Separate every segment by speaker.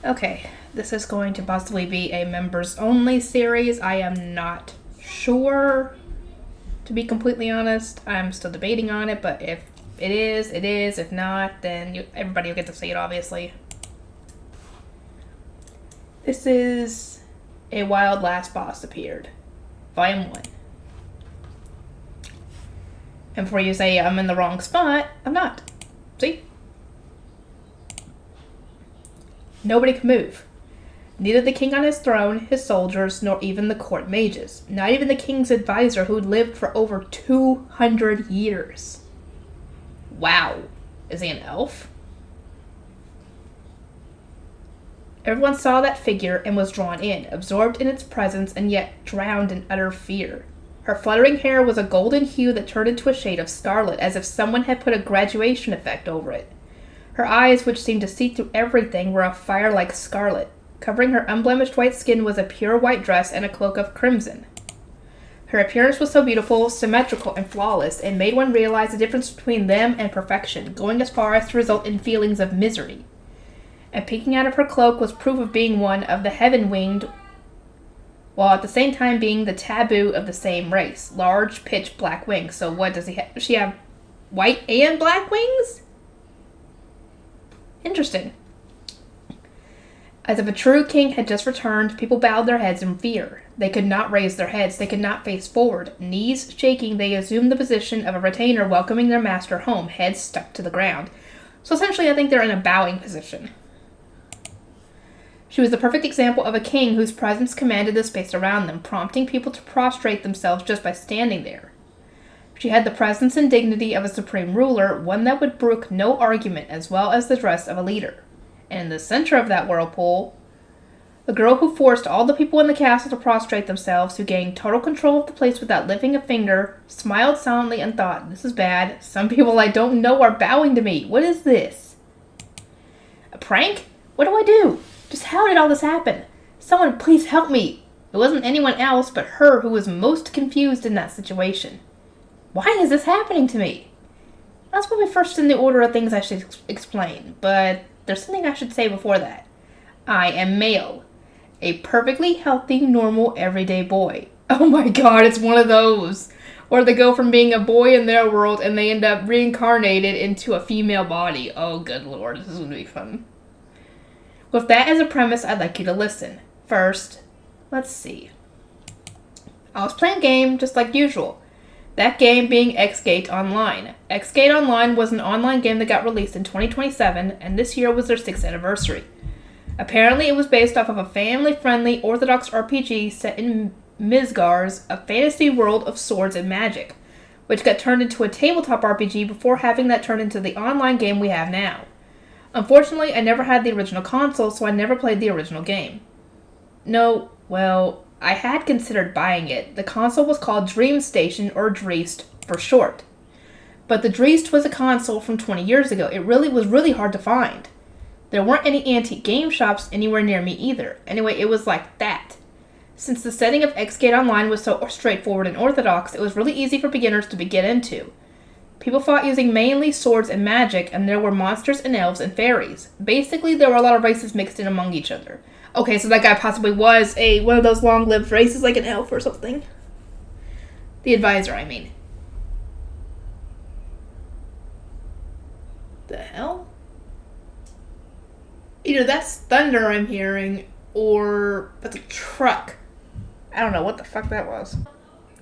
Speaker 1: Okay, this is going to possibly be a members-only series. I am not sure, to be completely honest. I'm still debating on it, but if it is, it is. If not, then everybody will get to see it, obviously. This is A Wild Last Boss Appeared, Volume 1. And before you say I'm in the wrong spot, I'm not. See? Nobody could move. Neither the king on his throne, his soldiers, nor even the court mages. Not even the king's advisor, who'd lived for over 200 years. Wow. Is he an elf? Everyone saw that figure and was drawn in, absorbed in its presence and yet drowned in utter fear. Her fluttering hair was a golden hue that turned into a shade of scarlet, as if someone had put a graduation effect over it. Her eyes, which seemed to see through everything, were a fire like scarlet. Covering her unblemished white skin was a pure white dress and a cloak of crimson. Her appearance was so beautiful, symmetrical, and flawless, it made one realize the difference between them and perfection, going as far as to result in feelings of misery. And peeking out of her cloak was proof of being one of the heaven-winged, while at the same time being the taboo of the same race. Large, pitch black wings. So what does he have? Does she have white and black wings? Interesting. As if a true king had just returned, people bowed their heads in fear. They could not raise their heads. They could not face forward. Knees shaking, they assumed the position of a retainer welcoming their master home, heads stuck to the ground. So essentially, I think they're in a bowing position. She was the perfect example of a king whose presence commanded the space around them, prompting people to prostrate themselves just by standing there. She had the presence and dignity of a supreme ruler, one that would brook no argument, as well as the dress of a leader. And in the center of that whirlpool, the girl who forced all the people in the castle to prostrate themselves, who gained total control of the place without lifting a finger, smiled silently and thought, "This is bad. Some people I don't know are bowing to me. What is this? A prank? What do I do? Just how did all this happen? Someone please help me." It wasn't anyone else but her who was most confused in that situation. Why is this happening to me? That's probably first in the order of things I should explain, but there's something I should say before that. I am male. A perfectly healthy, normal, everyday boy. Oh my god, it's one of those. Or they go from being a boy in their world and they end up reincarnated into a female body. Oh good lord, this is going to be fun. With that as a premise, I'd like you to listen. First, let's see. I was playing a game just like usual. That game being Xgate Online. Xgate Online was an online game that got released in 2027, and this year was their 6th anniversary. Apparently, it was based off of a family-friendly Orthodox RPG set in Midgars, a fantasy world of swords and magic, which got turned into a tabletop RPG before having that turned into the online game we have now. Unfortunately, I never had the original console, so I never played the original game. No, well, I had considered buying it. The console was called Dream Station, or Dreist for short. But the Dreist was a console from 20 years ago. It was really hard to find. There weren't any antique game shops anywhere near me either. Anyway, it was like that. Since the setting of Xgate Online was so straightforward and orthodox, it was really easy for beginners to get into. People fought using mainly swords and magic, and there were monsters and elves and fairies. Basically, there were a lot of races mixed in among each other. Okay, so that guy possibly was one of those long-lived races, like an elf or something. The advisor, I mean. The hell? Either that's thunder I'm hearing, or that's a truck. I don't know what the fuck that was.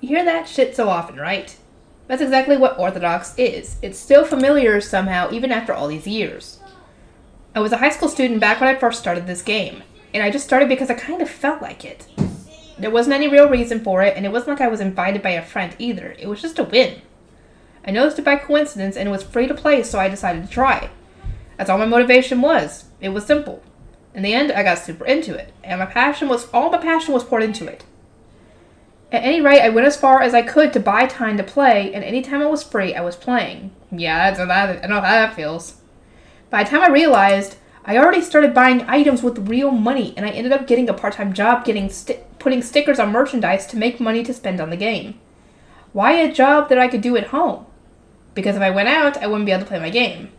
Speaker 1: You hear that shit so often, right? That's exactly what Orthodox is. It's still familiar somehow, even after all these years. I was a high school student back when I first started this game, and I just started because I kind of felt like it. There wasn't any real reason for it, and it wasn't like I was invited by a friend either. It was just a whim. I noticed it by coincidence, and it was free to play, so I decided to try. That's all my motivation was. It was simple. In the end, I got super into it, and all my passion was poured into it. At any rate, I went as far as I could to buy time to play, and any time I was free, I was playing. Yeah, I know how that feels. By the time I realized, I already started buying items with real money, and I ended up getting a part-time job putting stickers on merchandise to make money to spend on the game. Why a job that I could do at home? Because if I went out, I wouldn't be able to play my game.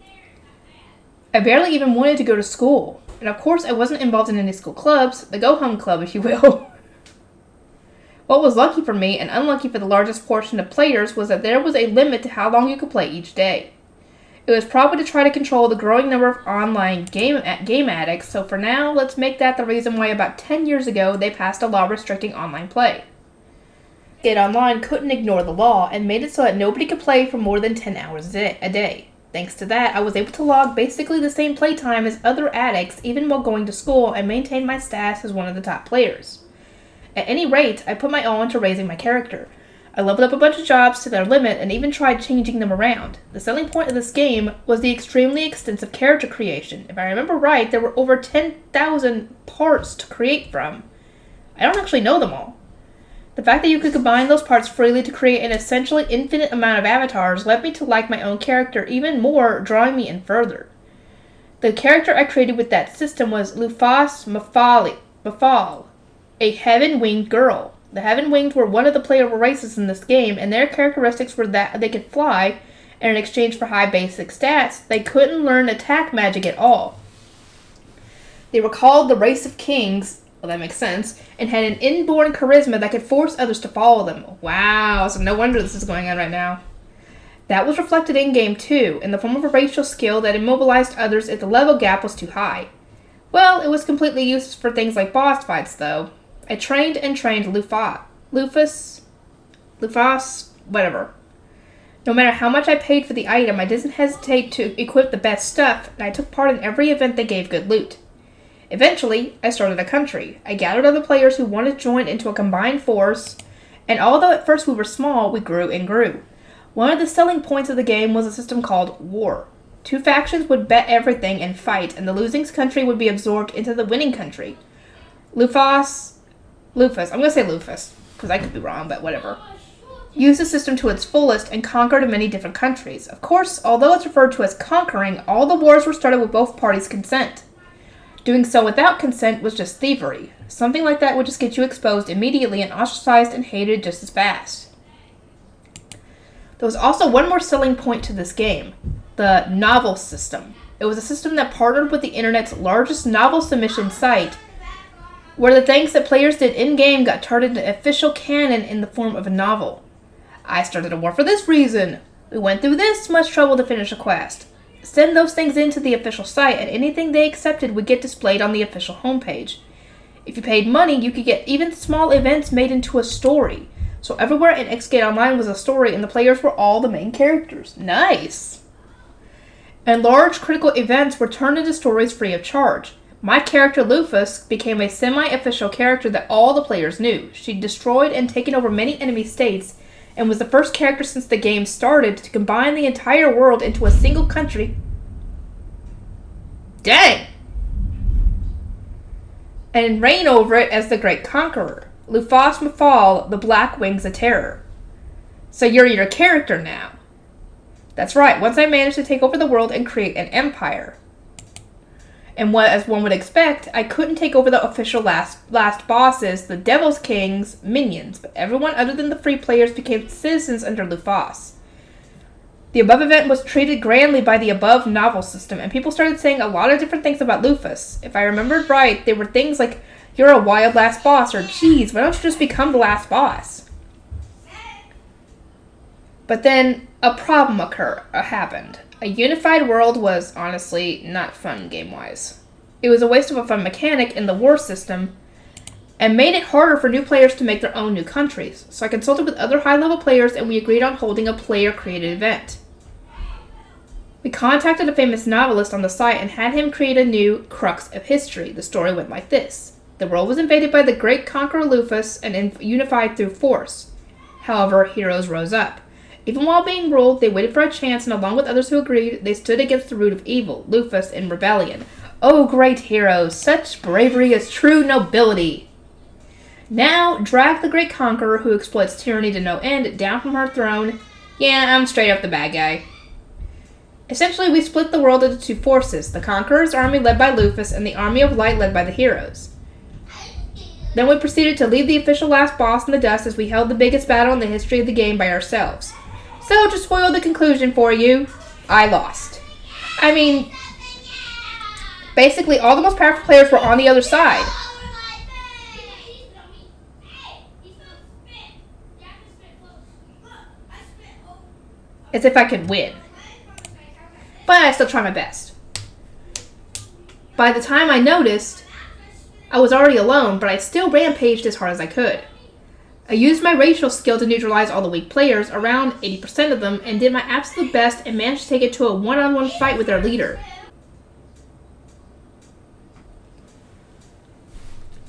Speaker 1: I barely even wanted to go to school. And of course, I wasn't involved in any school clubs, the go-home club, if you will. What was lucky for me, and unlucky for the largest portion of players, was that there was a limit to how long you could play each day. It was probably to try to control the growing number of online game addicts, so for now, let's make that the reason why about 10 years ago they passed a law restricting online play. Get Online couldn't ignore the law and made it so that nobody could play for more than 10 hours a day. Thanks to that, I was able to log basically the same playtime as other addicts even while going to school and maintain my status as one of the top players. At any rate, I put my all into raising my character. I leveled up a bunch of jobs to their limit and even tried changing them around. The selling point of this game was the extremely extensive character creation. If I remember right, there were over 10,000 parts to create from. I don't actually know them all. The fact that you could combine those parts freely to create an essentially infinite amount of avatars led me to like my own character even more, drawing me in further. The character I created with that system was Lufas Mafal, a heaven-winged girl. The heaven-winged were one of the playable races in this game, and their characteristics were that they could fly, and in exchange for high basic stats, they couldn't learn attack magic at all. They were called the Race of Kings, well that makes sense, and had an inborn charisma that could force others to follow them. Wow, so no wonder this is going on right now. That was reflected in-game too, in the form of a racial skill that immobilized others if the level gap was too high. Well, it was completely useless for things like boss fights though. I trained Lufas, whatever. No matter how much I paid for the item, I didn't hesitate to equip the best stuff, and I took part in every event that gave good loot. Eventually, I started a country. I gathered other players who wanted to join into a combined force, and although at first we were small, we grew and grew. One of the selling points of the game was a system called War. Two factions would bet everything and fight, and the losing country would be absorbed into the winning country. Lufas, I'm going to say Lufas, because I could be wrong, but whatever, used the system to its fullest and conquered many different countries. Of course, although it's referred to as conquering, all the wars were started with both parties' consent. Doing so without consent was just thievery. Something like that would just get you exposed immediately and ostracized and hated just as fast. There was also one more selling point to this game, the novel system. It was a system that partnered with the internet's largest novel submission site, where the things that players did in-game got turned into official canon in the form of a novel. I started a war for this reason. We went through this much trouble to finish a quest. Send those things into the official site, and anything they accepted would get displayed on the official homepage. If you paid money, you could get even small events made into a story. So everywhere in XGate Online was a story, and the players were all the main characters. Nice! And large critical events were turned into stories free of charge. My character, Lufas, became a semi-official character that all the players knew. She destroyed and taken over many enemy states, and was the first character since the game started to combine the entire world into a single country. Dang! And reign over it as the Great Conqueror. Lufas Mafal, the Black Wings of Terror. So you're your character now. That's right, once I managed to take over the world and create an empire. And as one would expect, I couldn't take over the official last bosses, the Devil's King's minions, but everyone other than the free players became citizens under Lufas. The above event was treated grandly by the above novel system, and people started saying a lot of different things about Lufas. If I remembered right, they were things like, "You're a wild last boss," or "Geez, why don't you just become the last boss?" But then a problem happened. A unified world was, honestly, not fun game-wise. It was a waste of a fun mechanic in the war system, and made it harder for new players to make their own new countries. So I consulted with other high-level players, and we agreed on holding a player-created event. We contacted a famous novelist on the site and had him create a new crux of history. The story went like this. The world was invaded by the great conqueror Lufas and unified through force. However, heroes rose up. Even while being ruled, they waited for a chance, and along with others who agreed, they stood against the root of evil, Lufas, in rebellion. Oh, great heroes! Such bravery is true nobility! Now, drag the great conqueror, who exploits tyranny to no end, down from her throne. Yeah, I'm straight up the bad guy. Essentially, we split the world into two forces, the Conqueror's army led by Lufas, and the Army of Light led by the heroes. Then we proceeded to leave the official last boss in the dust as we held the biggest battle in the history of the game by ourselves. So, to spoil the conclusion for you, I lost. I mean, Basically, all the most powerful players were on the other side. As if I could win. But I still try my best. By the time I noticed, I was already alone, but I still rampaged as hard as I could. I used my racial skill to neutralize all the weak players, around 80% of them, and did my absolute best and managed to take it to a one-on-one fight with their leader.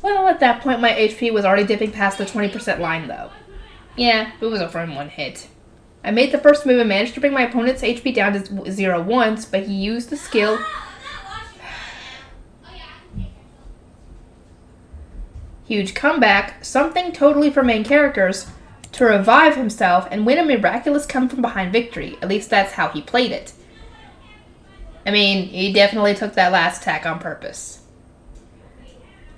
Speaker 1: Well, at that point my HP was already dipping past the 20% line though. Yeah, it was over in one hit. I made the first move and managed to bring my opponent's HP down to 0 once, but he used the skill... Huge comeback, something totally for main characters, to revive himself and win a miraculous come-from-behind victory. At least that's how he played it. I mean, he definitely took that last attack on purpose.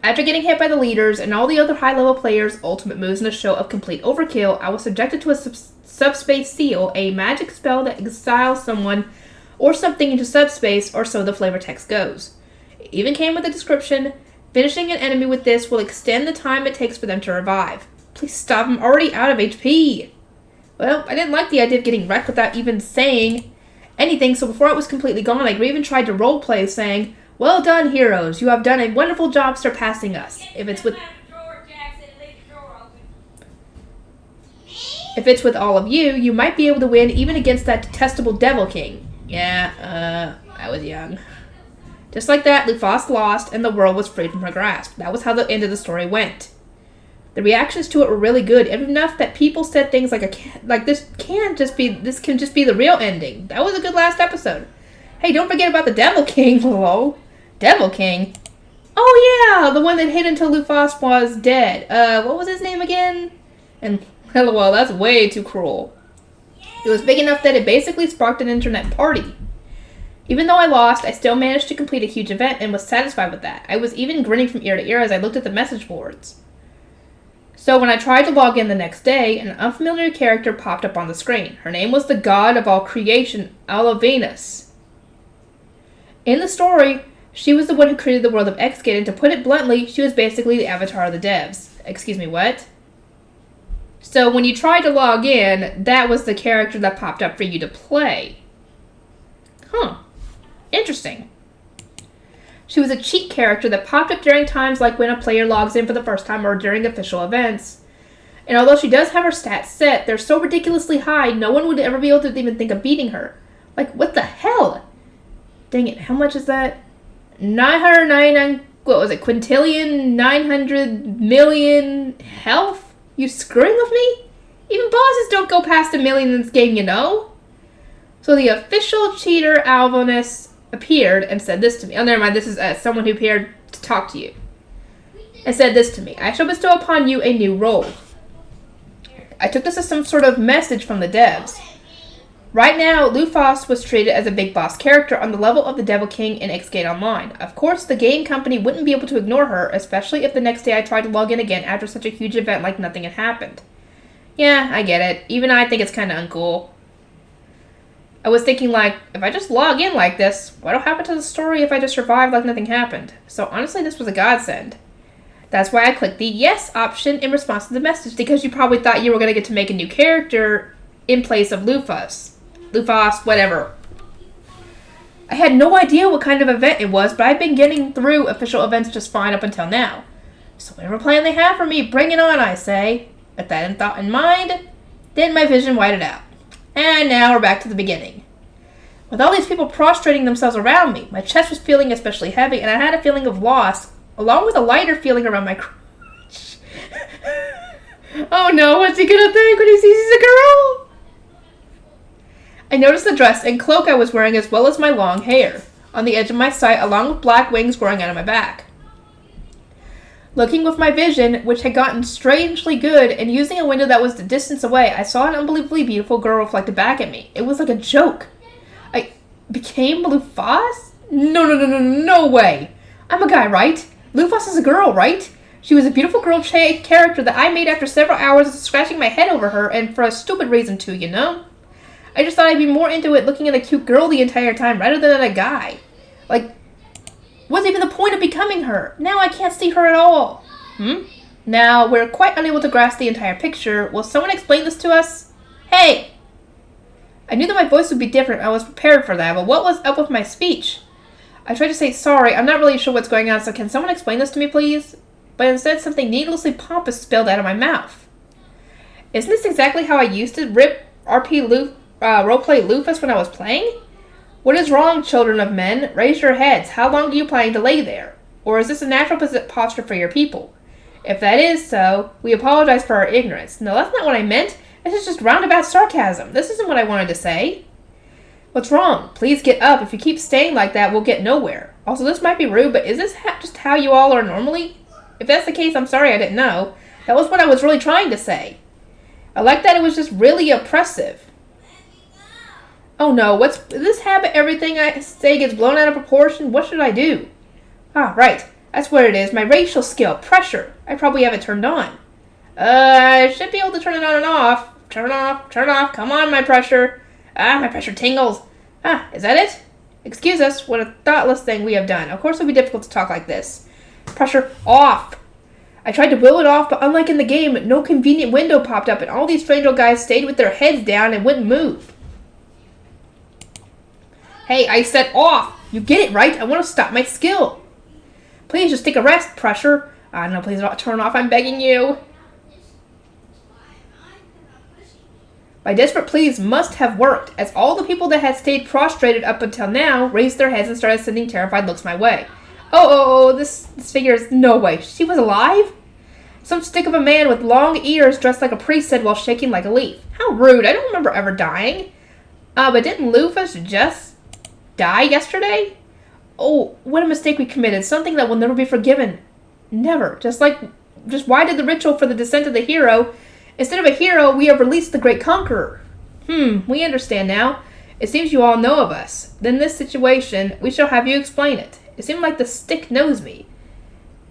Speaker 1: After getting hit by the leaders and all the other high-level players' ultimate moves in a show of complete overkill, I was subjected to a subspace seal, a magic spell that exiles someone or something into subspace, or so the flavor text goes. It even came with a description: finishing an enemy with this will extend the time it takes for them to revive. Please stop, I'm already out of HP. Well, I didn't like the idea of getting wrecked without even saying anything, so before it was completely gone, I even tried to roleplay saying, "Well done, heroes. You have done a wonderful job surpassing us. If it's with all of you, you might be able to win even against that detestable Devil King." Yeah, I was young. Just like that, Lufas lost, and the world was freed from her grasp. That was how the end of the story went. The reactions to it were really good, enough that people said things like this can just be the real ending. That was a good last episode. Hey, don't forget about the Devil King. Hello, Devil King. Oh yeah, the one that hid until Lufas was dead. What was his name again? And LOL, that's way too cruel. It was big enough that it basically sparked an internet party. Even though I lost, I still managed to complete a huge event and was satisfied with that. I was even grinning from ear to ear as I looked at the message boards. So when I tried to log in the next day, an unfamiliar character popped up on the screen. Her name was the god of all creation, Alavenus. In the story, she was the one who created the world of Xgate, and to put it bluntly, she was basically the avatar of the devs. Excuse me, what? So when you tried to log in, that was the character that popped up for you to play. Huh. Interesting. She was a cheat character that popped up during times like when a player logs in for the first time or during official events. And although she does have her stats set, they're so ridiculously high, no one would ever be able to even think of beating her. Like, what the hell? Dang it, how much is that? 999, what was it, quintillion, 900 million health? You screwing with me? Even bosses don't go past 1 million in this game, you know? So the official cheater, Alchemist, appeared and said this to me. Oh, never mind. This is someone who appeared to talk to you. And said this to me: "I shall bestow upon you a new role." I took this as some sort of message from the devs. Right now, Lufas was treated as a big boss character on the level of the Devil King in Xgate Online. Of course, the game company wouldn't be able to ignore her, especially if the next day I tried to log in again after such a huge event like nothing had happened. Yeah, I get it. Even I think it's kind of uncool. I was thinking, like, if I just log in like this, what'll happen to the story if I just survive like nothing happened? So honestly, this was a godsend. That's why I clicked the yes option in response to the message, because you probably thought you were going to get to make a new character in place of Lufas. Lufas, whatever. I had no idea what kind of event it was, but I've been getting through official events just fine up until now. So whatever plan they have for me, bring it on, I say. With that thought in mind, then my vision widened out. And now we're back to the beginning. With all these people prostrating themselves around me, my chest was feeling especially heavy, and I had a feeling of loss, along with a lighter feeling around my crotch. Oh no, what's he gonna think when he sees he's a girl? I noticed the dress and cloak I was wearing, as well as my long hair on the edge of my sight, along with black wings growing out of my back. Looking with my vision, which had gotten strangely good, and using a window that was the distance away, I saw an unbelievably beautiful girl reflected back at me. It was like a joke. I became Lufas? No way. I'm a guy, right? Lufas is a girl, right? She was a beautiful girl character that I made after several hours of scratching my head over her, and for a stupid reason too, you know? I just thought I'd be more into it looking at a cute girl the entire time rather than at a guy. Like, was becoming her. Now I can't see her at all. Now, we're quite unable to grasp the entire picture. Will someone explain this to us? Hey! I knew that my voice would be different. I was prepared for that, but what was up with my speech? I tried to say, sorry, I'm not really sure what's going on, so can someone explain this to me, please? But instead, something needlessly pompous spilled out of my mouth. Isn't this exactly how I used to rip roleplay Lufus when I was playing? What is wrong, children of men? Raise your heads. How long do you plan to lay there? Or is this a natural posture for your people? If that is so, we apologize for our ignorance. No, that's not what I meant. This is just roundabout sarcasm. This isn't what I wanted to say. What's wrong? Please get up. If you keep staying like that, we'll get nowhere. Also, this might be rude, but is this just how you all are normally? If that's the case, I'm sorry I didn't know. That was what I was really trying to say. I like that it was just really oppressive. Oh no, what's this habit? Everything I say gets blown out of proportion. What should I do? Ah, right. That's what it is. My racial skill. Pressure. I probably have it turned on. I should be able to turn it on and off. Turn off. Come on, my pressure. My pressure tingles. Is that it? Excuse us. What a thoughtless thing we have done. Of course it would be difficult to talk like this. Pressure off. I tried to will it off, but unlike in the game, no convenient window popped up and all these strange old guys stayed with their heads down and wouldn't move. Hey, I said off. You get it, right? I want to stop my skill. Please just take a rest, pressure. No, please don't turn off. I'm begging you. My desperate pleas must have worked, as all the people that had stayed prostrated up until now raised their heads and started sending terrified looks my way. This figure is no way. She was alive? Some stick of a man with long ears dressed like a priest said while shaking like a leaf. How rude. I don't remember ever dying. But didn't Lufus just die yesterday? Oh, what a mistake we committed. Something that will never be forgiven. Never. Just why did the ritual for the descent of the hero? Instead of a hero, we have released the great conqueror. We understand now. It seems you all know of us. Then this situation, we shall have you explain it. It seemed like the stick knows me.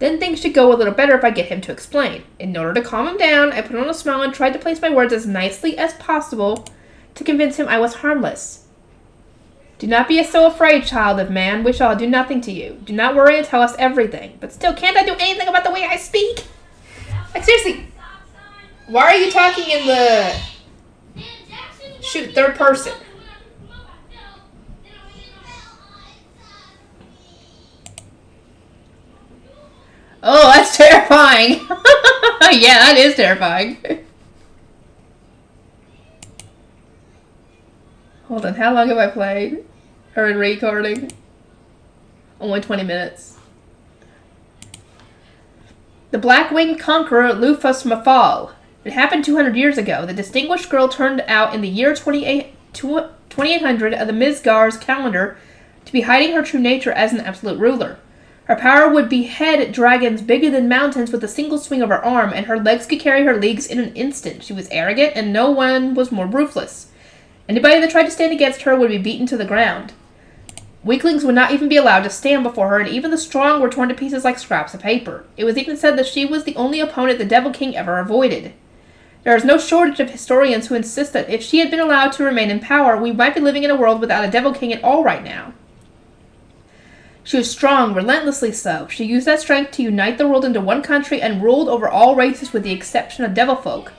Speaker 1: Then things should go a little better if I get him to explain. In order to calm him down, I put on a smile and tried to place my words as nicely as possible to convince him I was harmless. Do not be so afraid, child of man. We shall do nothing to you. Do not worry and tell us everything. But still, can't I do anything about the way I speak? Like, seriously, why are you talking in the third person? Oh, that's terrifying. Yeah, that is terrifying. Hold on, how long have I played? Or in recording? Only 20 minutes. The Black-Winged Conqueror Lufus Mafal. It happened 200 years ago. The distinguished girl turned out in the year 2800 of the Mizgar's calendar to be hiding her true nature as an absolute ruler. Her power would behead dragons bigger than mountains with a single swing of her arm, and her legs could carry her leagues in an instant. She was arrogant, and no one was more ruthless. Anybody that tried to stand against her would be beaten to the ground. Weaklings would not even be allowed to stand before her, and even the strong were torn to pieces like scraps of paper. It was even said that she was the only opponent the Devil King ever avoided. There is no shortage of historians who insist that if she had been allowed to remain in power, we might be living in a world without a Devil King at all right now. She was strong, relentlessly so. She used that strength to unite the world into one country and ruled over all races with the exception of devil folk.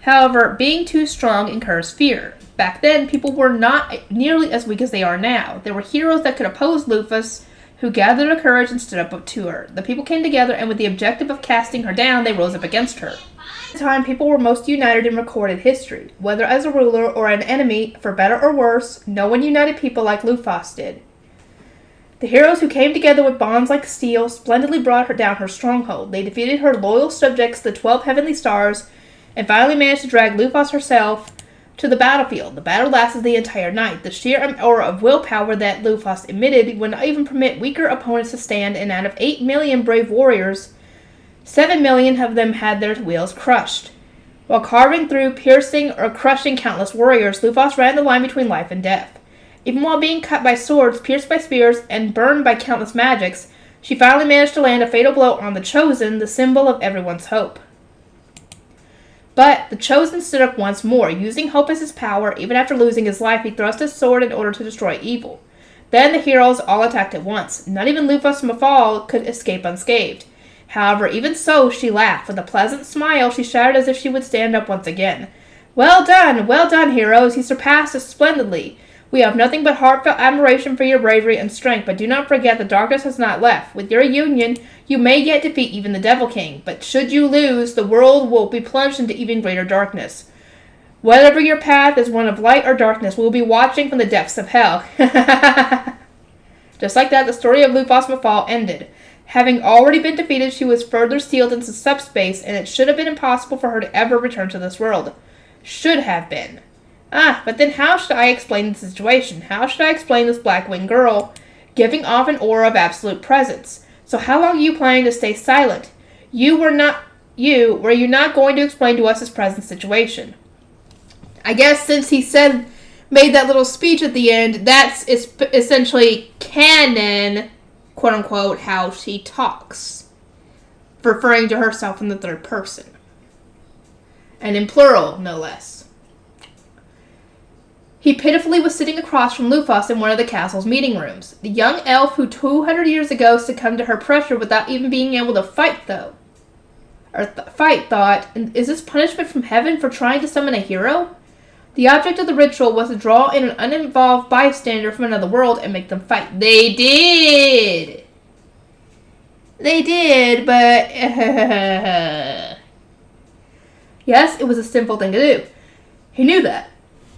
Speaker 1: However, being too strong incurs fear. Back then, people were not nearly as weak as they are now. There were heroes that could oppose Lufus, who gathered their courage and stood up to her. The people came together, and with the objective of casting her down, they rose up against her. At the time, people were most united in recorded history. Whether as a ruler or an enemy, for better or worse, no one united people like Lufus did. The heroes who came together with bonds like steel splendidly brought her down her stronghold. They defeated her loyal subjects, the 12 heavenly stars, and finally managed to drag Lufus herself to the battlefield. The battle lasted the entire night. The sheer aura of willpower that Lufus emitted would not even permit weaker opponents to stand, and out of 8 million brave warriors, 7 million of them had their wheels crushed. While carving through, piercing, or crushing countless warriors, Lufus ran the line between life and death. Even while being cut by swords, pierced by spears, and burned by countless magics, she finally managed to land a fatal blow on the Chosen, the symbol of everyone's hope. But the Chosen stood up once more. Using hope as his power, even after losing his life, he thrust his sword in order to destroy evil. Then the heroes all attacked at once. Not even Lufas could escape unscathed. However, even so, she laughed. With a pleasant smile, she shouted as if she would stand up once again. Well done, heroes. You surpassed us splendidly. We have nothing but heartfelt admiration for your bravery and strength, but do not forget the darkness has not left. With your union, you may yet defeat even the Devil King, but should you lose, the world will be plunged into even greater darkness. Whatever your path is, one of light or darkness, we will be watching from the depths of hell. Just like that, the story of Lufas ended. Having already been defeated, she was further sealed into subspace, and it should have been impossible for her to ever return to this world. Should have been. But then how should I explain the situation? How should I explain this black-winged girl giving off an aura of absolute presence? So how long are you planning to stay silent? Were you not going to explain to us his present situation? I guess since he made that little speech at the end, that's essentially canon, quote-unquote, how she talks. Referring to herself in the third person. And in plural, no less. He pitifully was sitting across from Lufas in one of the castle's meeting rooms. The young elf who 200 years ago succumbed to her pressure without even being able to fight, thought, is this punishment from heaven for trying to summon a hero? The object of the ritual was to draw in an uninvolved bystander from another world and make them fight. They did, but... Yes, it was a simple thing to do. He knew that.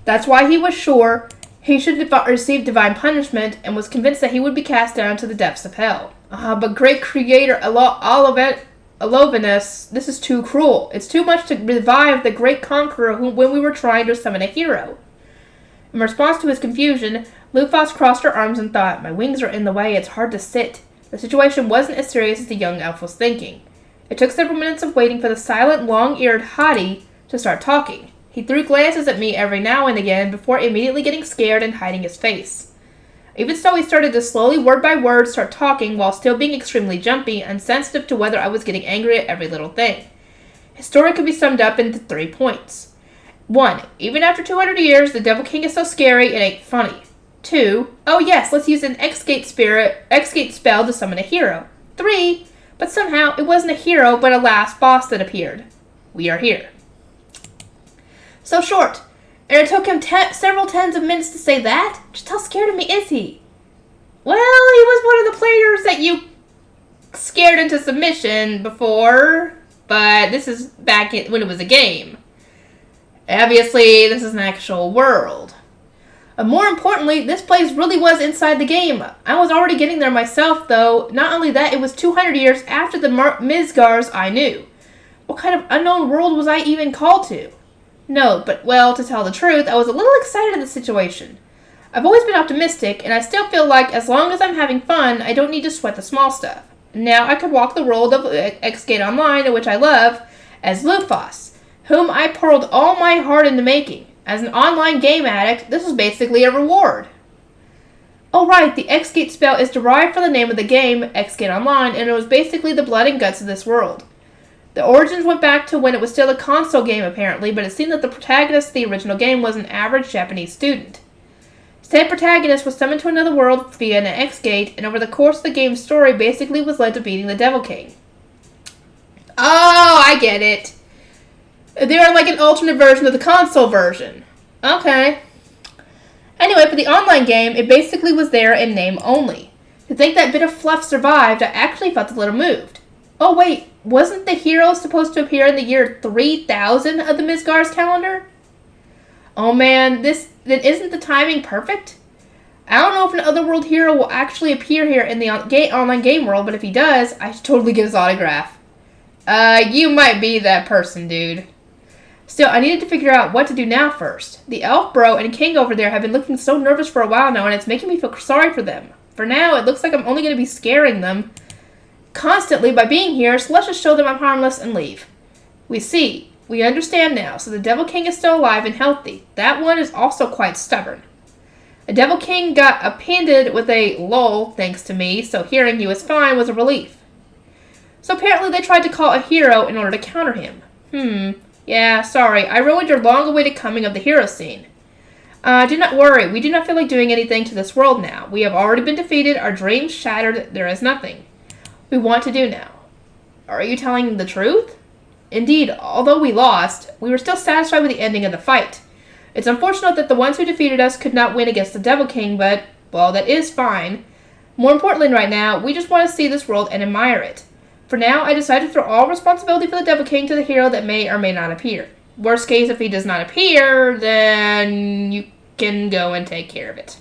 Speaker 1: That's why he was sure he should receive divine punishment and was convinced that he would be cast down to the depths of hell. But great creator Alovinus, this is too cruel. It's too much to revive the great conqueror when we were trying to summon a hero. In response to his confusion, Lufas crossed her arms and thought, my wings are in the way, it's hard to sit. The situation wasn't as serious as the young elf was thinking. It took several minutes of waiting for the silent, long-eared hottie to start talking. He threw glances at me every now and again before immediately getting scared and hiding his face. Even so, he started to slowly, word by word, start talking while still being extremely jumpy and sensitive to whether I was getting angry at every little thing. His story could be summed up into 3 points. 1. Even after 200 years, the Devil King is so scary it ain't funny. 2. Oh yes, let's use an X-Gate spell to summon a hero. 3. But somehow, it wasn't a hero, but a last boss that appeared. We are here. So short. And it took him several tens of minutes to say that? Just how scared of me is he? Well, he was one of the players that you scared into submission before, but this is back when it was a game. Obviously, this is an actual world. More importantly, this place really was inside the game. I was already getting there myself, though. Not only that, it was 200 years after the Mizgars I knew. What kind of unknown world was I even called to? No, but, well, to tell the truth, I was a little excited at the situation. I've always been optimistic, and I still feel like as long as I'm having fun, I don't need to sweat the small stuff. Now I could walk the world of X-Gate Online, which I love, as Lufas, whom I poured all my heart into making. As an online game addict, this was basically a reward. Oh right, the X-Gate spell is derived from the name of the game, X-Gate Online, and it was basically the blood and guts of this world. The origins went back to when it was still a console game apparently, but it seemed that the protagonist of the original game was an average Japanese student. Said protagonist was summoned to another world via an X-Gate, and over the course of the game's story basically was led to beating the Devil King. Oh, I get it. They are like an alternate version of the console version. Okay. Anyway, for the online game, it basically was there in name only. To think that bit of fluff survived, I actually felt a little moved. Oh wait, wasn't the hero supposed to appear in the year 3000 of the Mizgar's calendar? Oh man, then isn't the timing perfect? I don't know if an Otherworld hero will actually appear here in the online game world, but if he does, I should totally get his autograph. You might be that person, dude. Still, I needed to figure out what to do now first. The elf bro and king over there have been looking so nervous for a while now, and it's making me feel sorry for them. For now, it looks like I'm only going to be scaring them constantly by being here, so let's just show them I'm harmless and leave. We understand now, so the Devil King is still alive and healthy. That one is also quite stubborn. The Devil King got appended with a lull, thanks to me, so hearing he was fine was a relief. So apparently they tried to call a hero in order to counter him. Yeah, sorry, I ruined your long-awaited coming of the hero scene. Do not worry. We do not feel like doing anything to this world now. We have already been defeated. Our dreams shattered. There is nothing we want to do now. Are you telling the truth? Indeed, although we lost, we were still satisfied with the ending of the fight. It's unfortunate that the ones who defeated us could not win against the Devil King, but, well, that is fine. More importantly right now, we just want to see this world and admire it. For now, I decided to throw all responsibility for the Devil King to the hero that may or may not appear. Worst case, if he does not appear, then you can go and take care of it.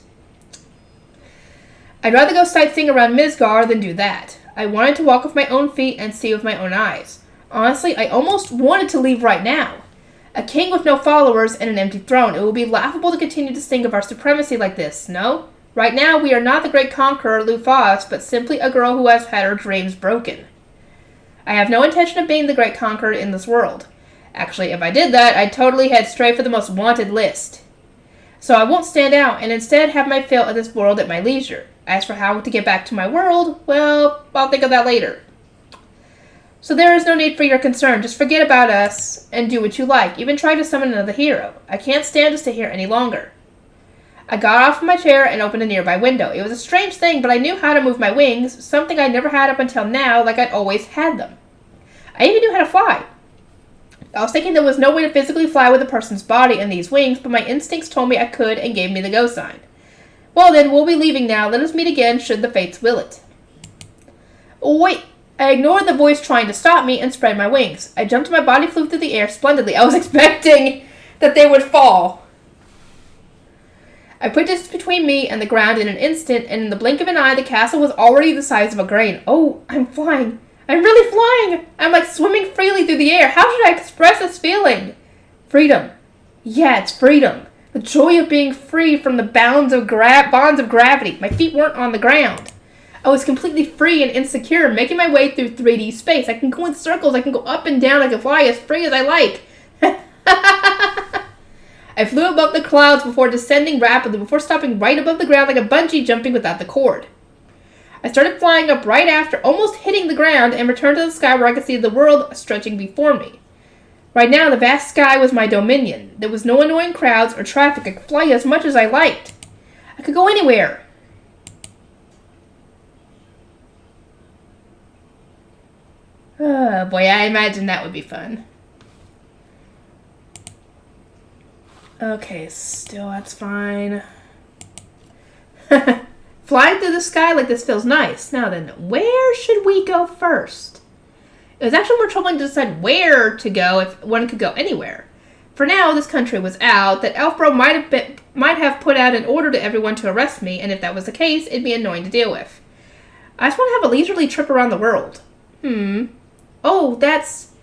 Speaker 1: I'd rather go sightseeing around Midgard than do that. I wanted to walk with my own feet and see with my own eyes. Honestly, I almost wanted to leave right now. A king with no followers and an empty throne. It would be laughable to continue to sing of our supremacy like this, no? Right now, we are not the great conqueror, Lufas, but simply a girl who has had her dreams broken. I have no intention of being the great conqueror in this world. Actually, if I did that, I'd totally head straight for the most wanted list. So I won't stand out, and instead have my fill of this world at my leisure. As for how to get back to my world, well, I'll think of that later. So there is no need for your concern. Just forget about us and do what you like. Even try to summon another hero. I can't stand to stay here any longer. I got off my chair and opened a nearby window. It was a strange thing, but I knew how to move my wings, something I never had up until now, like I'd always had them. I even knew how to fly. I was thinking there was no way to physically fly with a person's body and these wings, but my instincts told me I could and gave me the go sign. Well then, we'll be leaving now. Let us meet again should the fates will it. Oh, wait. I ignored the voice trying to stop me and spread my wings. I jumped and my body flew through the air splendidly. I was expecting that they would fall. I put distance between me and the ground in an instant, and in the blink of an eye, the castle was already the size of a grain. Oh, I'm flying. I'm really flying. I'm like swimming freely through the air. How should I express this feeling? Freedom. Yeah, it's freedom. The joy of being free from the bonds of gravity. My feet weren't on the ground. I was completely free and insecure, making my way through 3D space. I can go in circles, I can go up and down, I can fly as free as I like. I flew above the clouds before descending rapidly, before stopping right above the ground like a bungee jumping without the cord. I started flying up right after, almost hitting the ground, and returned to the sky where I could see the world stretching before me. Right now, the vast sky was my dominion. There was no annoying crowds or traffic. I could fly as much as I liked. I could go anywhere. Oh boy, I imagine that would be fun. Okay, still that's fine. Flying through the sky like this feels nice. Now then, where should we go first? It was actually more troubling to decide where to go if one could go anywhere. For now, this country was out, that Elfbro might have put out an order to everyone to arrest me, and if that was the case, it'd be annoying to deal with. I just want to have a leisurely trip around the world. Oh, that's...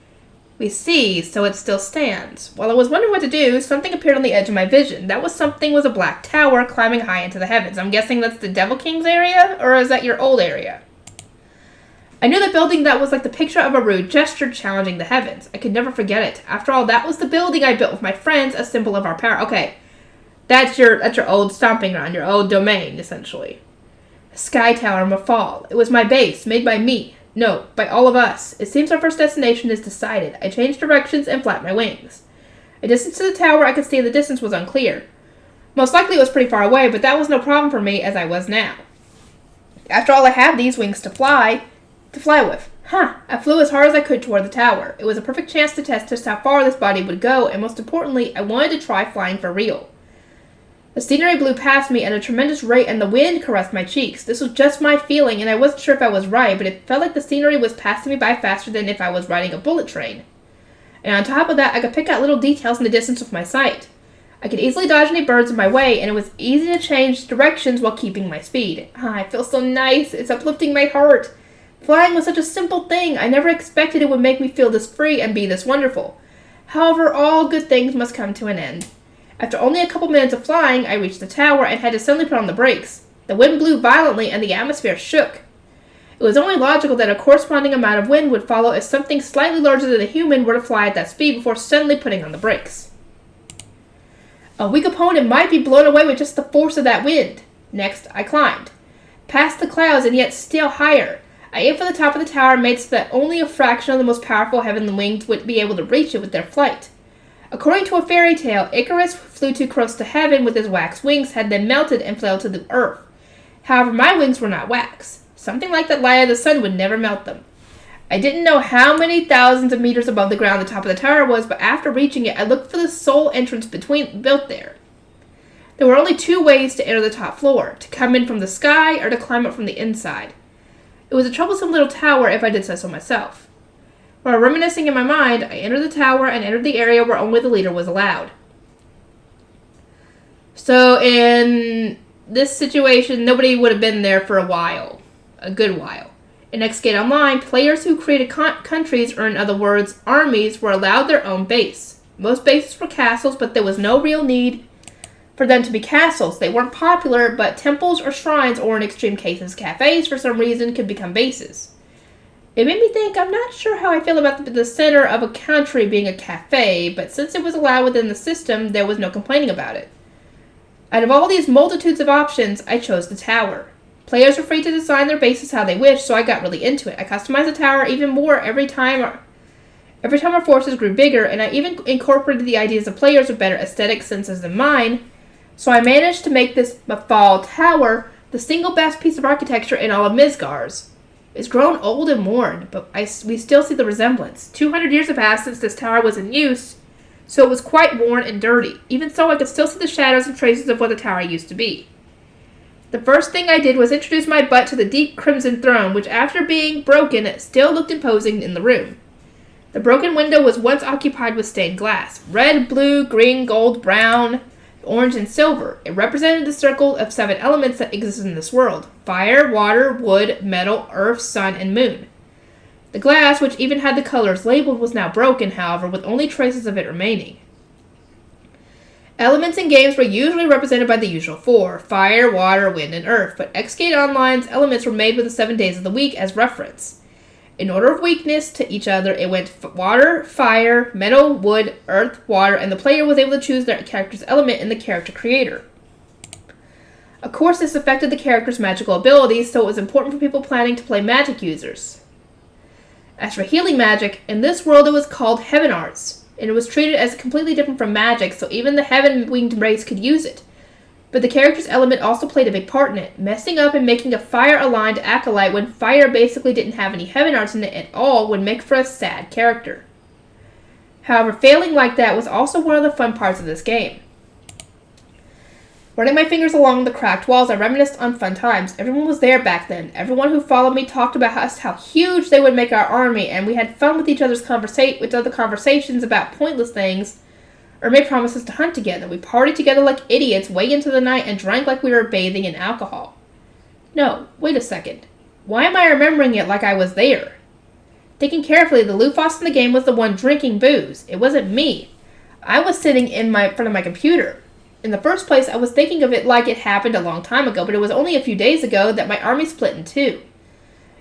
Speaker 1: We see, so it still stands. While I was wondering what to do, something appeared on the edge of my vision. That something was a black tower climbing high into the heavens. I'm guessing that's the Devil King's area, or is that your old area? I knew the building that was like the picture of a rude gesture challenging the heavens. I could never forget it. After all, that was the building I built with my friends, a symbol of our power. Okay, that's your old stomping ground, your old domain, essentially. A sky tower Mafal. It was my base, made by me. No, by all of us. It seems our first destination is decided. I changed directions and flapped my wings. A distance to the tower I could see in the distance was unclear. Most likely it was pretty far away, but that was no problem for me as I was now. After all, I had these wings to fly with. I flew as hard as I could toward the tower. It was a perfect chance to test just how far this body would go, and most importantly, I wanted to try flying for real. The scenery blew past me at a tremendous rate, and the wind caressed my cheeks. This was just my feeling, and I wasn't sure if I was right, but it felt like the scenery was passing me by faster than if I was riding a bullet train. And on top of that, I could pick out little details in the distance with my sight. I could easily dodge any birds in my way, and it was easy to change directions while keeping my speed. I feel so nice. It's uplifting my heart. Flying was such a simple thing. I never expected it would make me feel this free and be this wonderful. However, all good things must come to an end. After only a couple minutes of flying, I reached the tower and had to suddenly put on the brakes. The wind blew violently and the atmosphere shook. It was only logical that a corresponding amount of wind would follow if something slightly larger than a human were to fly at that speed before suddenly putting on the brakes. A weak opponent might be blown away with just the force of that wind. Next, I climbed. Past the clouds and yet still higher. I aimed for the top of the tower and made so that only a fraction of the most powerful heavenly wings would be able to reach it with their flight. According to a fairy tale, Icarus flew too close to heaven with his wax wings, had then melted and fell to the earth. However, my wings were not wax. Something like the light of the sun would never melt them. I didn't know how many thousands of meters above the ground the top of the tower was, but after reaching it, I looked for the sole entrance built there. There were only 2 ways to enter the top floor, to come in from the sky or to climb up from the inside. It was a troublesome little tower if I did say so myself. While reminiscing in my mind, I entered the tower and entered the area where only the leader was allowed. So in this situation, nobody would have been there for a while. A good while. In XGate Online, players who created countries, or in other words, armies, were allowed their own base. Most bases were castles, but there was no real need for them to be castles. They weren't popular, but temples or shrines, or in extreme cases, cafes, for some reason, could become bases. It made me think, I'm not sure how I feel about the center of a country being a cafe, but since it was allowed within the system, there was no complaining about it. Out of all these multitudes of options, I chose the tower. Players were free to design their bases how they wished, so I got really into it. I customized the tower even more every time our forces grew bigger, and I even incorporated the ideas of players with better aesthetic senses than mine, so I managed to make this Mafal Tower the single best piece of architecture in all of Midgar's. It's grown old and worn, but we still see the resemblance. 200 years have passed since this tower was in use, so it was quite worn and dirty. Even so, I could still see the shadows and traces of what the tower used to be. The first thing I did was introduce my butt to the deep crimson throne, which after being broken, still looked imposing in the room. The broken window was once occupied with stained glass. Red, blue, green, gold, brown, orange, and silver. It represented the circle of 7 elements that existed in this world. Fire, water, wood, metal, earth, sun, and moon. The glass, which even had the colors labeled, was now broken, however, with only traces of it remaining. Elements in games were usually represented by the usual 4, fire, water, wind, and earth, but XGate Online's elements were made with the 7 days of the week as reference. In order of weakness to each other, it went water, fire, metal, wood, earth, water, and the player was able to choose their character's element in the character creator. Of course, this affected the character's magical abilities, so it was important for people planning to play magic users. As for healing magic, in this world it was called Heaven Arts, and it was treated as completely different from magic, so even the Heaven-winged race could use it. But the character's element also played a big part in it, messing up and making a fire-aligned acolyte when fire basically didn't have any Heaven Arts in it at all would make for a sad character. However, failing like that was also one of the fun parts of this game. Running my fingers along the cracked walls, I reminisced on fun times. Everyone was there back then. Everyone who followed me talked about how huge they would make our army, and we had fun with each other's conversations about pointless things, or made promises to hunt together. We partied together like idiots way into the night and drank like we were bathing in alcohol. No, wait a second. Why am I remembering it like I was there? Thinking carefully, the Lufos in the game was the one drinking booze. It wasn't me. I was sitting in front of my computer. In the first place, I was thinking of it like it happened a long time ago, but it was only a few days ago that my army split in 2.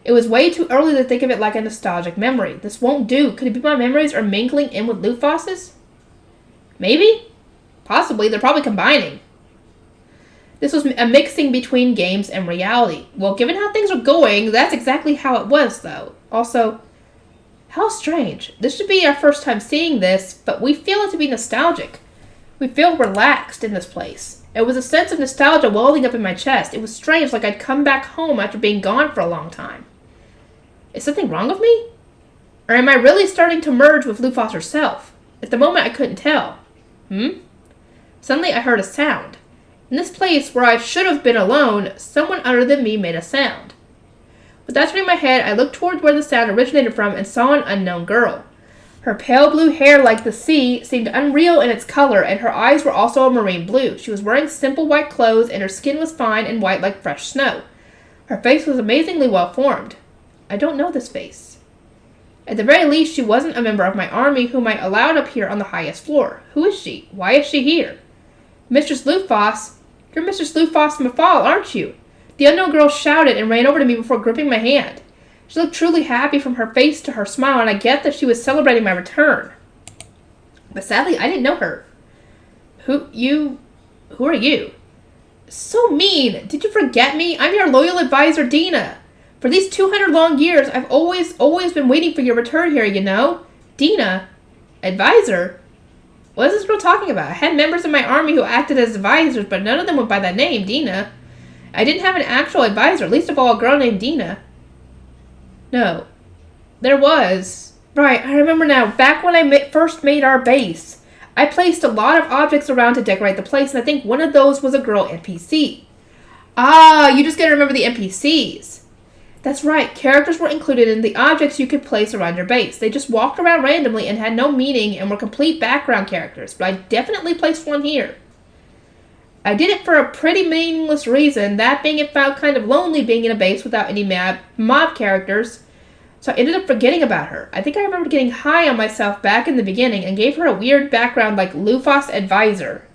Speaker 1: It was way too early to think of it like a nostalgic memory. This won't do. Could it be my memories are mingling in with Lufos's? Maybe? Possibly. They're probably combining. This was a mixing between games and reality. Well, given how things are going, that's exactly how it was, though. Also, how strange. This should be our first time seeing this, but we feel it to be nostalgic. We feel relaxed in this place. It was a sense of nostalgia welling up in my chest. It was strange, like I'd come back home after being gone for a long time. Is something wrong with me? Or am I really starting to merge with Lufos herself? At the moment, I couldn't tell. Suddenly, I heard a sound. In this place where I should have been alone, someone other than me made a sound. Without turning my head, I looked toward where the sound originated from and saw an unknown girl. Her pale blue hair, like the sea, seemed unreal in its color, and her eyes were also a marine blue. She was wearing simple white clothes, and her skin was fine and white like fresh snow. Her face was amazingly well formed. I don't know this face. At the very least, she wasn't a member of my army, whom I allowed up here on the highest floor. Who is she? Why is she here? Mistress Lufos? You're Mistress Lufos Mafal, aren't you? The unknown girl shouted and ran over to me before gripping my hand. She looked truly happy from her face to her smile, and I get that she was celebrating my return. But sadly, I didn't know her. Who are you? So mean! Did you forget me? I'm your loyal advisor, Dina. For these 200 long years, I've always been waiting for your return here, you know? Dina? Advisor? What is this girl talking about? I had members of my army who acted as advisors, but none of them went by that name, Dina. I didn't have an actual advisor, least of all a girl named Dina. No. There was. Right, I remember now. Back when I first made our base, I placed a lot of objects around to decorate the place, and I think one of those was a girl NPC. Ah, you just gotta remember the NPCs. That's right, characters were included in the objects you could place around your base. They just walked around randomly and had no meaning and were complete background characters, but I definitely placed one here. I did it for a pretty meaningless reason, that being it felt kind of lonely being in a base without any mob characters, so I ended up forgetting about her. I think I remember getting high on myself back in the beginning and gave her a weird background like Lufos Advisor.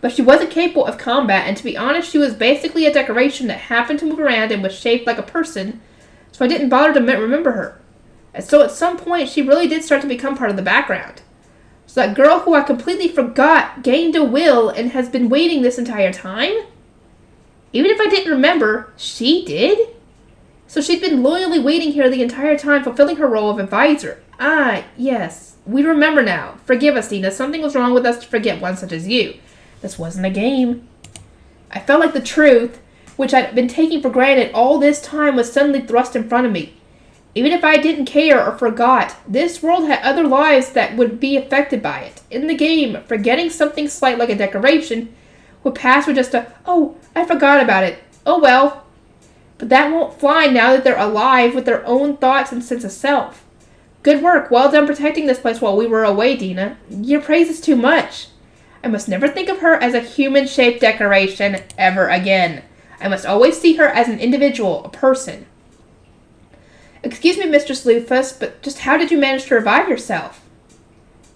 Speaker 1: But she wasn't capable of combat, and to be honest, she was basically a decoration that happened to move around and was shaped like a person, so I didn't bother to remember her. And so at some point, she really did start to become part of the background. So that girl who I completely forgot gained a will and has been waiting this entire time? Even if I didn't remember, she did? So she'd been loyally waiting here the entire time, fulfilling her role of advisor. Ah, yes. We remember now. Forgive us, Dina. Something was wrong with us to forget one such as you. This wasn't a game. I felt like the truth, which I'd been taking for granted all this time, was suddenly thrust in front of me. Even if I didn't care or forgot, this world had other lives that would be affected by it. In the game, forgetting something slight like a decoration would pass with just a, oh, I forgot about it. Oh well. But that won't fly now that they're alive with their own thoughts and sense of self. Good work. Well done protecting this place while we were away, Dina. Your praise is too much. I must never think of her as a human-shaped decoration ever again. I must always see her as an individual, a person. Excuse me, Mistress Lufus, but just how did you manage to revive yourself?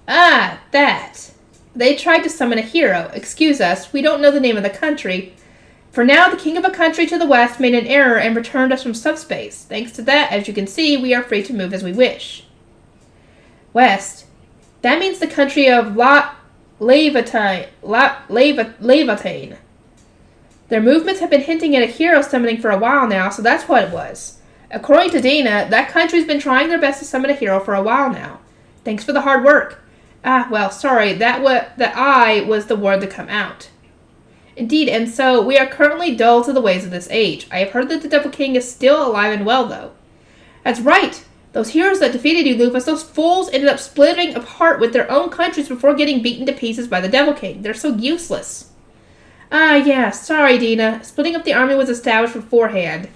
Speaker 1: Ah, that. They tried to summon a hero. Excuse us, we don't know the name of the country. For now, the king of a country to the west made an error and returned us from subspace. Thanks to that, as you can see, we are free to move as we wish. West? That means the country of Levatane. Their movements have been hinting at a hero summoning for a while now, so that's what it was. According to Dina, that country's been trying their best to summon a hero for a while now. Thanks for the hard work. Ah, well, sorry, that I was the word to come out. Indeed, and so we are currently dull to the ways of this age. I have heard that the Devil King is still alive and well, though. That's right! Those heroes that defeated you, Lufus, those fools ended up splitting apart with their own countries before getting beaten to pieces by the Devil King. They're so useless. Ah, yeah, sorry, Dina. Splitting up the army was established beforehand.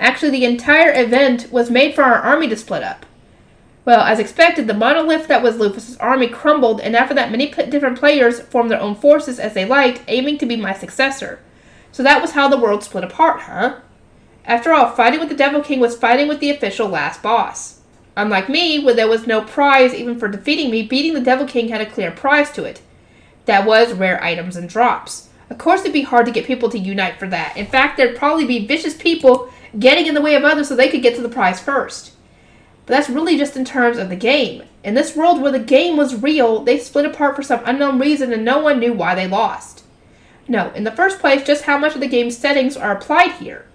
Speaker 1: Actually, the entire event was made for our army to split up. Well, as expected, the monolith that was Lufus's army crumbled, and after that, many different players formed their own forces as they liked, aiming to be my successor. So that was how the world split apart, huh? After all, fighting with the Devil King was fighting with the official last boss. Unlike me, where there was no prize even for defeating me, beating the Devil King had a clear prize to it. That was rare items and drops. Of course, it'd be hard to get people to unite for that. In fact, there'd probably be vicious people getting in the way of others so they could get to the prize first. But that's really just in terms of the game. In this world where the game was real, they split apart for some unknown reason and no one knew why they lost. No, in the first place, just how much of the game's settings are applied here?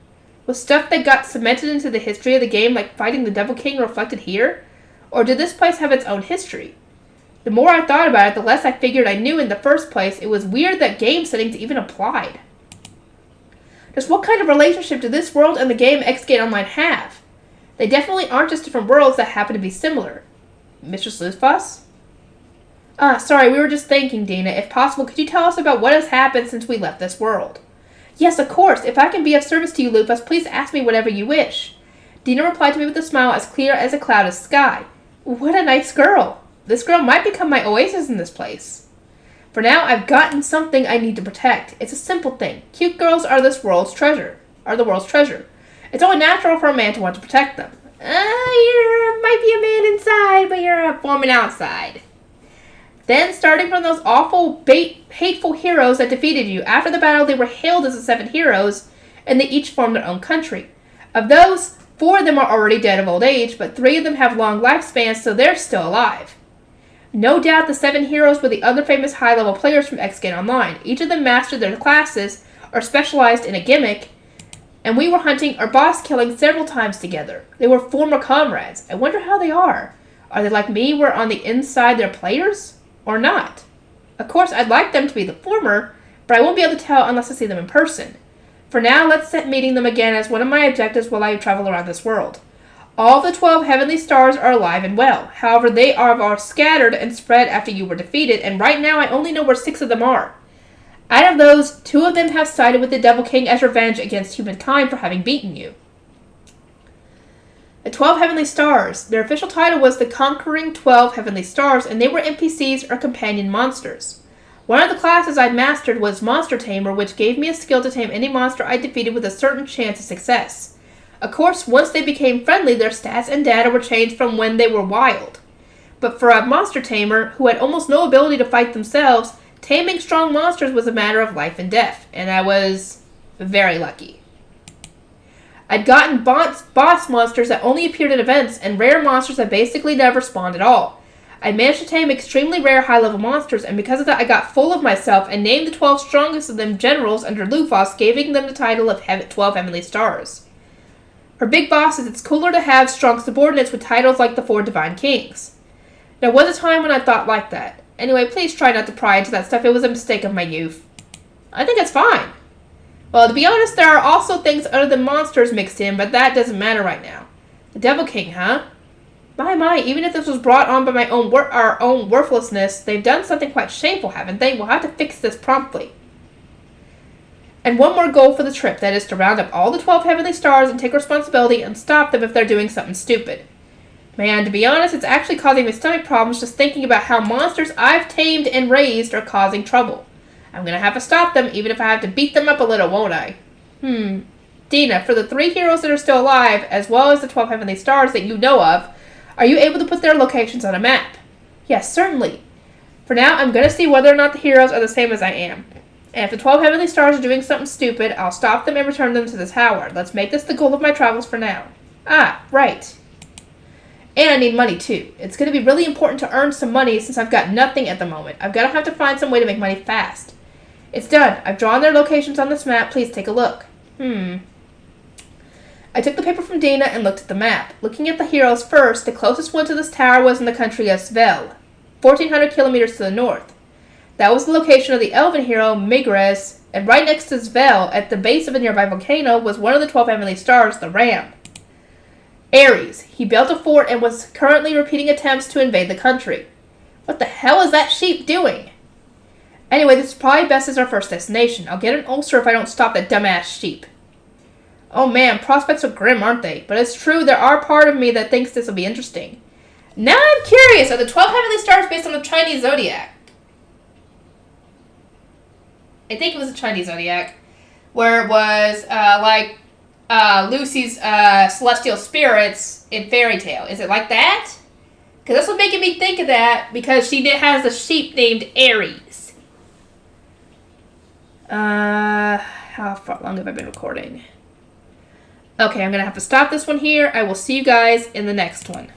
Speaker 1: Was stuff that got cemented into the history of the game, like fighting the Devil King, reflected here? Or did this place have its own history? The more I thought about it, the less I figured I knew in the first place. It was weird that game settings even applied. Just what kind of relationship do this world and the game X-Gate Online have? They definitely aren't just different worlds that happen to be similar. Mistress Lufus? Ah, sorry, we were just thinking, Dina. If possible, could you tell us about what has happened since we left this world? Yes, of course. If I can be of service to you, Lufus, please ask me whatever you wish. Dina replied to me with a smile as clear as a cloud of sky. What a nice girl. This girl might become my oasis in this place. For now, I've gotten something I need to protect. It's a simple thing. Cute girls are the world's treasure. It's only natural for a man to want to protect them. You might be a man inside, but you're a woman outside. Then, starting from those awful, hateful heroes that defeated you, after the battle they were hailed as the 7 heroes, and they each formed their own country. Of those, 4 of them are already dead of old age, but 3 of them have long lifespans, so they're still alive. No doubt the 7 heroes were the other famous high-level players from X-Gate Online. Each of them mastered their classes, or specialized in a gimmick, and we were hunting or boss killing several times together. They were former comrades. I wonder how they are. Are they like me, where on the inside they're players? Or not? Of course, I'd like them to be the former, but I won't be able to tell unless I see them in person. For now, let's set meeting them again as one of my objectives while I travel around this world. All the 12 heavenly stars are alive and well. However, they are all scattered and spread after you were defeated, and right now I only know where 6 of them are. Out of those, 2 of them have sided with the Devil King as revenge against humankind for having beaten you. The 12 Heavenly Stars. Their official title was the Conquering 12 Heavenly Stars, and they were NPCs or companion monsters. One of the classes I'd mastered was Monster Tamer, which gave me a skill to tame any monster I defeated with a certain chance of success. Of course, once they became friendly, their stats and data were changed from when they were wild. But for a Monster Tamer, who had almost no ability to fight themselves, taming strong monsters was a matter of life and death, and I was very lucky. I'd gotten boss monsters that only appeared in events, and rare monsters that basically never spawned at all. I managed to tame extremely rare high-level monsters, and because of that I got full of myself and named the 12 strongest of them generals under Lufos, giving them the title of 12 Heavenly Stars. For big bosses, it's cooler to have strong subordinates with titles like the 4 Divine Kings. There was a time when I thought like that. Anyway, please try not to pry into that stuff. It was a mistake of my youth. I think it's fine. Well, to be honest, there are also things other than monsters mixed in, but that doesn't matter right now. The Devil King, huh? My, even if this was brought on by our own worthlessness, they've done something quite shameful, haven't they? We'll have to fix this promptly. And one more goal for the trip, that is to round up all the 12 Heavenly Stars and take responsibility and stop them if they're doing something stupid. Man, to be honest, it's actually causing me stomach problems just thinking about how monsters I've tamed and raised are causing trouble. I'm gonna have to stop them, even if I have to beat them up a little, won't I? Dina, for the 3 heroes that are still alive, as well as the 12 Heavenly Stars that you know of, are you able to put their locations on a map? Yes, certainly. For now, I'm gonna see whether or not the heroes are the same as I am. And if the 12 Heavenly Stars are doing something stupid, I'll stop them and return them to the tower. Let's make this the goal of my travels for now. Ah, right. And I need money, too. It's going to be really important to earn some money since I've got nothing at the moment. I'm going to have to find some way to make money fast. It's done. I've drawn their locations on this map. Please take a look. I took the paper from Dina and looked at the map. Looking at the heroes first, the closest one to this tower was in the country of Svel, 1,400 kilometers to the north. That was the location of the elven hero, Migres, and right next to Svel, at the base of a nearby volcano, was one of the 12 Heavenly Stars, the Ram. Ares. He built a fort and was currently repeating attempts to invade the country. What the hell is that sheep doing? Anyway, this is probably best as our first destination. I'll get an ulcer if I don't stop that dumbass sheep. Oh man, prospects are grim, aren't they? But it's true, there are part of me that thinks this will be interesting. Now I'm curious, are the 12 Heavenly Stars based on the Chinese zodiac? I think it was the Chinese zodiac, where it was Lucy's celestial spirits in Fairy Tale. Is it like that? Because that's what's making me think of that, because she has a sheep named Ares. How long have I been recording? Okay, I'm going to have to stop this one here. I will see you guys in the next one.